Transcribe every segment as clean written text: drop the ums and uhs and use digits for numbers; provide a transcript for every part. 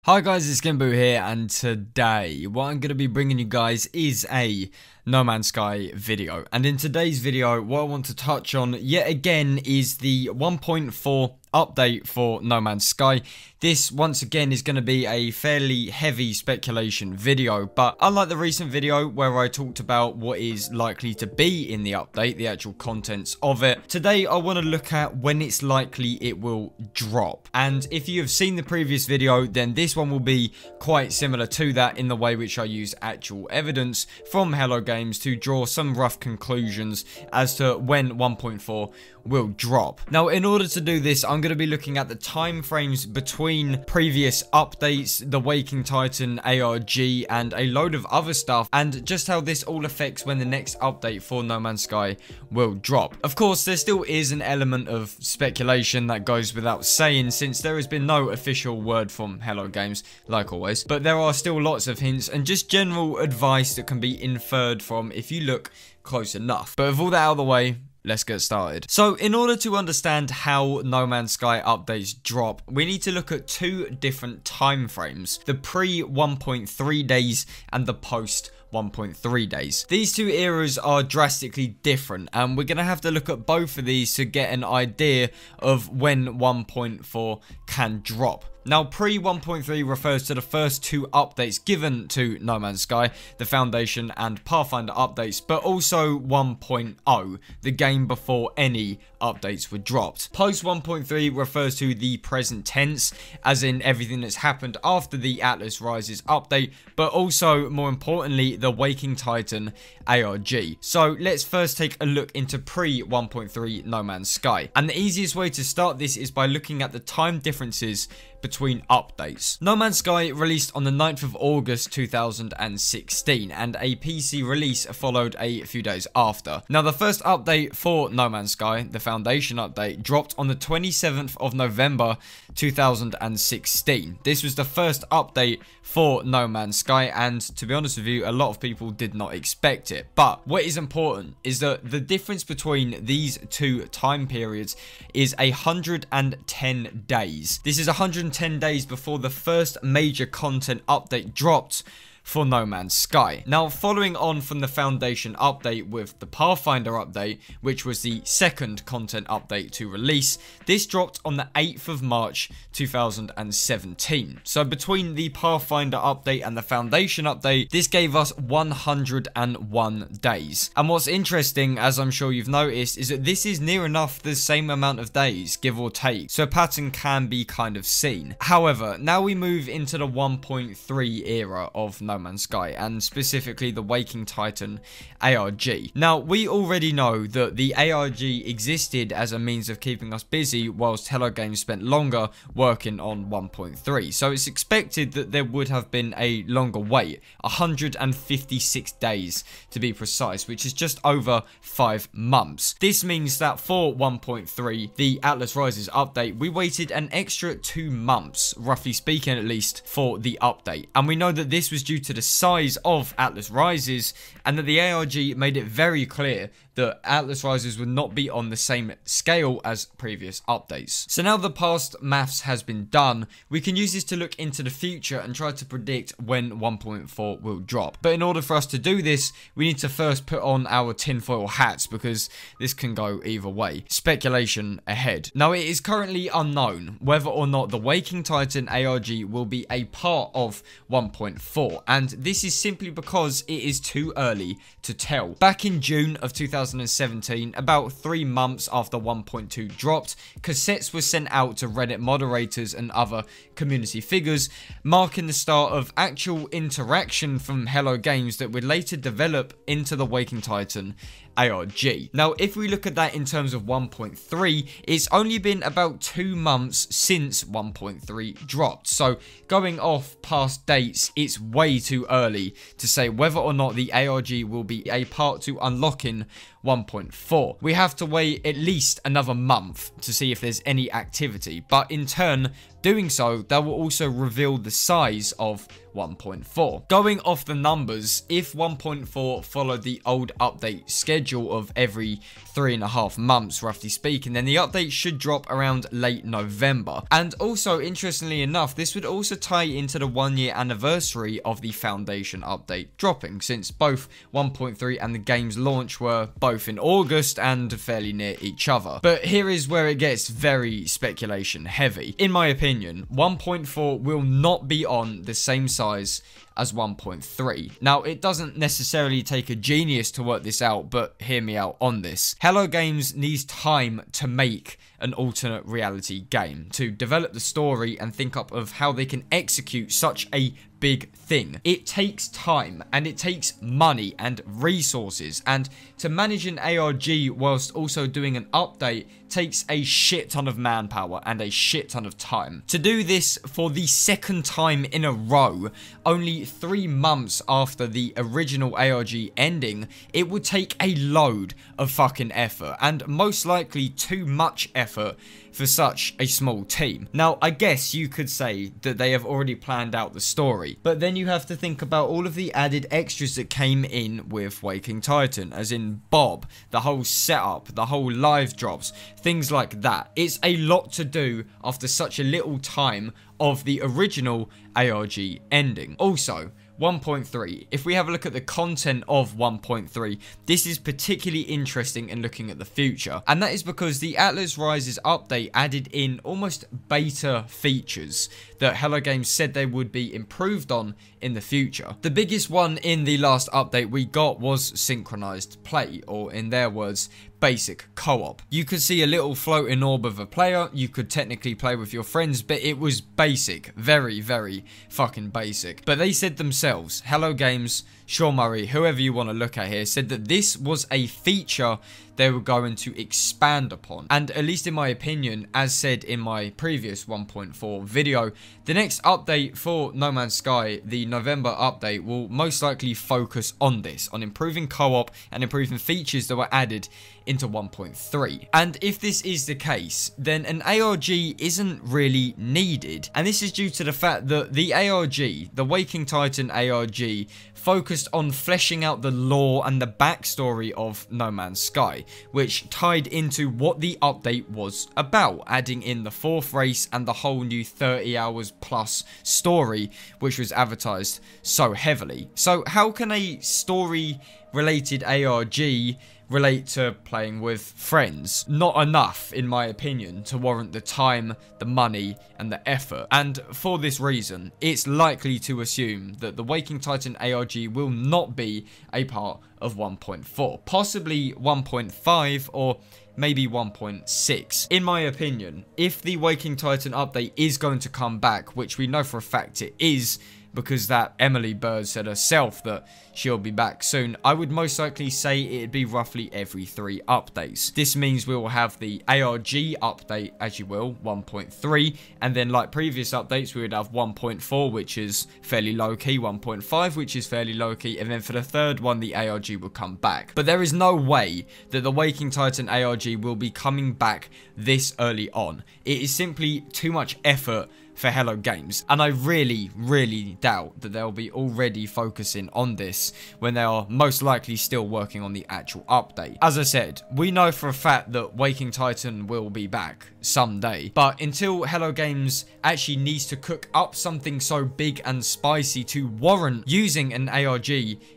Hi guys, it's SkintBoot here, and today what I'm going to be bringing you guys is a No Man's Sky video. And in today's video, what I want to touch on yet again is the 1.4 update for No Man's Sky. This once again is going to be a fairly heavy speculation video, but unlike the recent video where I talked about what is likely to be in the update, the actual contents of it, today I want to look at when it's likely it will drop. And if you have seen the previous video, then this one will be quite similar to that in the way which I use actual evidence from Hello Games to draw some rough conclusions as to when 1.4 will drop. Now, in order to do this, I'm going to be looking at the time frames between previous updates, the Waking Titan, ARG, and a load of other stuff, and just how this all affects when the next update for No Man's Sky will drop. Of course, there still is an element of speculation that goes without saying, since there has been no official word from Hello Games, like always, but there are still lots of hints and just general advice that can be inferred from if you look close enough. But with all that out of the way, let's get started. So in order to understand how No Man's Sky updates drop, we need to look at two different time frames: the pre 1.3 days and the post 1.3 days. These two eras are drastically different, and we're going to have to look at both of these to get an idea of when 1.4 can drop. Now, pre 1.3 refers to the first two updates given to No Man's Sky, the Foundation and Pathfinder updates, but also 1.0, the game before any updates were dropped. Post 1.3 refers to the present tense, as in everything that's happened after the Atlas Rises update, but also, more importantly, the Waking Titan ARG. So let's first take a look into pre 1.3 No Man's Sky. And the easiest way to start this is by looking at the time differences between updates. No Man's Sky released on the 9th of August 2016, and a PC release followed a few days after. Now, the first update for No Man's Sky, the Foundation update, dropped on the 27th of November 2016. This was the first update for No Man's Sky, and to be honest with you, a lot of people did not expect it. But what is important is that the difference between these two time periods is 110 days. This is 110 days before the first major content update dropped for No Man's Sky. Now, following on from the Foundation update with the Pathfinder update, which was the second content update to release, this dropped on the 8th of March 2017. So between the Pathfinder update and the Foundation update, this gave us 101 days. And what's interesting, as I'm sure you've noticed, is that this is near enough the same amount of days, give or take, so a pattern can be kind of seen. However, now we move into the 1.3 era of No Man's Sky, and specifically the Waking Titan ARG. Now, we already know that the ARG existed as a means of keeping us busy, whilst Hello Games spent longer working on 1.3, so it's expected that there would have been a longer wait, 156 days to be precise, which is just over 5 months. This means that for 1.3, the Atlas Rises update, we waited an extra 2 months, roughly speaking at least, for the update. And we know that this was due to the size of Atlas Rises, and that the ARG made it very clear that Atlas Rises would not be on the same scale as previous updates. So now the past maths has been done, we can use this to look into the future and try to predict when 1.4 will drop. But in order for us to do this, we need to first put on our tinfoil hats, because this can go either way. Speculation ahead. Now, it is currently unknown whether or not the Waking Titan ARG will be a part of 1.4, and this is simply because it is too early to tell. Back in June of 2017, about 3 months after 1.2 dropped, cassettes were sent out to Reddit moderators and other community figures, marking the start of actual interaction from Hello Games that would later develop into the Waking Titan ARG. Now, if we look at that in terms of 1.3, it's only been about 2 months since 1.3 dropped. So going off past dates, it's way too early to say whether or not the ARG will be a part to unlocking 1.4. We have to wait at least another month to see if there's any activity, but in turn, doing so, they will also reveal the size of 1.4. Going off the numbers, if 1.4 followed the old update schedule of every 3.5 months, roughly speaking, then the update should drop around late November. And also, interestingly enough, this would also tie into the 1-year anniversary of the Foundation update dropping, since both 1.3 and the game's launch were both in August and fairly near each other. But here is where it gets very speculation heavy. In my opinion, 1.4 will not be on the same side as 1.3. Now, it doesn't necessarily take a genius to work this out, but hear me out on this. Hello Games needs time to make an alternate reality game, to develop the story and think up of how they can execute such a big thing. It takes time and it takes money and resources, and to manage an ARG whilst also doing an update takes a shit ton of manpower and a shit ton of time. To do this for the second time in a row, only 3 months after the original ARG ending, it would take a load of fucking effort, and most likely too much effort for such a small team. Now, I guess you could say that they have already planned out the story, but then you have to think about all of the added extras that came in with Waking Titan, as in Bob, the whole setup, the whole live drops, things like that. It's a lot to do after such a little time of the original ARG ending. Also, 1.3. If we have a look at the content of 1.3, this is particularly interesting in looking at the future. And that is because the Atlas Rises update added in almost beta features that Hello Games said they would be improved on in the future. The biggest one in the last update we got was synchronized play, or in their words, basic co-op. You could see a little floating orb of a player, you could technically play with your friends, but it was basic, very, very fucking basic. But they said themselves, Hello Games, Sean Murray, whoever you want to look at here, said that this was a feature they were going to expand upon. And at least in my opinion, as said in my previous 1.4 video, the next update for No Man's Sky, the November update, will most likely focus on this, on improving co-op and improving features that were added into 1.3. And if this is the case, then an ARG isn't really needed. And this is due to the fact that the ARG, the Waking Titan ARG, focused on fleshing out the lore and the backstory of No Man's Sky, which tied into what the update was about, adding in the 4th race and the whole new 30 hours plus story, which was advertised so heavily. So how can a story related ARG relate to playing with friends? Not enough, in my opinion, to warrant the time, the money, and the effort. And for this reason, it's likely to assume that the Waking Titan ARG will not be a part of 1.4. Possibly 1.5 or maybe 1.6. In my opinion, if the Waking Titan update is going to come back, which we know for a fact it is, because that Emily Bird said herself that she'll be back soon, I would most likely say it'd be roughly every 3 updates. This means we will have the ARG update, as you will, 1.3, and then like previous updates, we would have 1.4, which is fairly low-key, 1.5, which is fairly low-key, and then for the third one, the ARG will come back. But there is no way that the Waking Titan ARG will be coming back this early on. It is simply too much effort for Hello Games, and I really, really doubt that they'll be already focusing on this when they are most likely still working on the actual update. As I said, we know for a fact that Waking Titan will be back someday, but until Hello Games actually needs to cook up something so big and spicy to warrant using an ARG,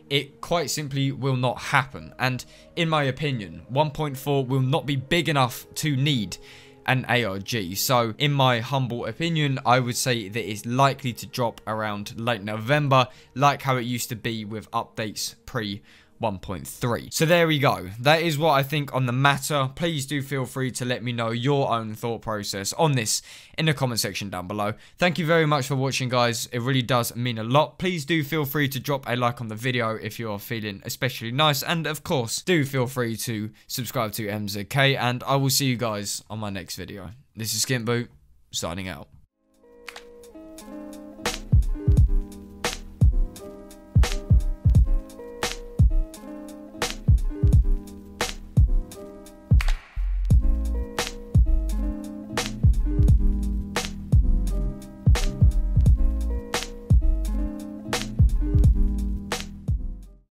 it quite simply will not happen. And in my opinion, 1.4 will not be big enough to need an ARG. So in my humble opinion, I would say that it's likely to drop around late November, like how it used to be with updates pre 1.3. So there we go. That is what I think on the matter. Please do feel free to let me know your own thought process on this in the comment section down below. Thank you very much for watching, guys. It really does mean a lot. Please do feel free to drop a like on the video if you are feeling especially nice, and of course do feel free to subscribe to MZK, and I will see you guys on my next video. This is SkintBoot, signing out.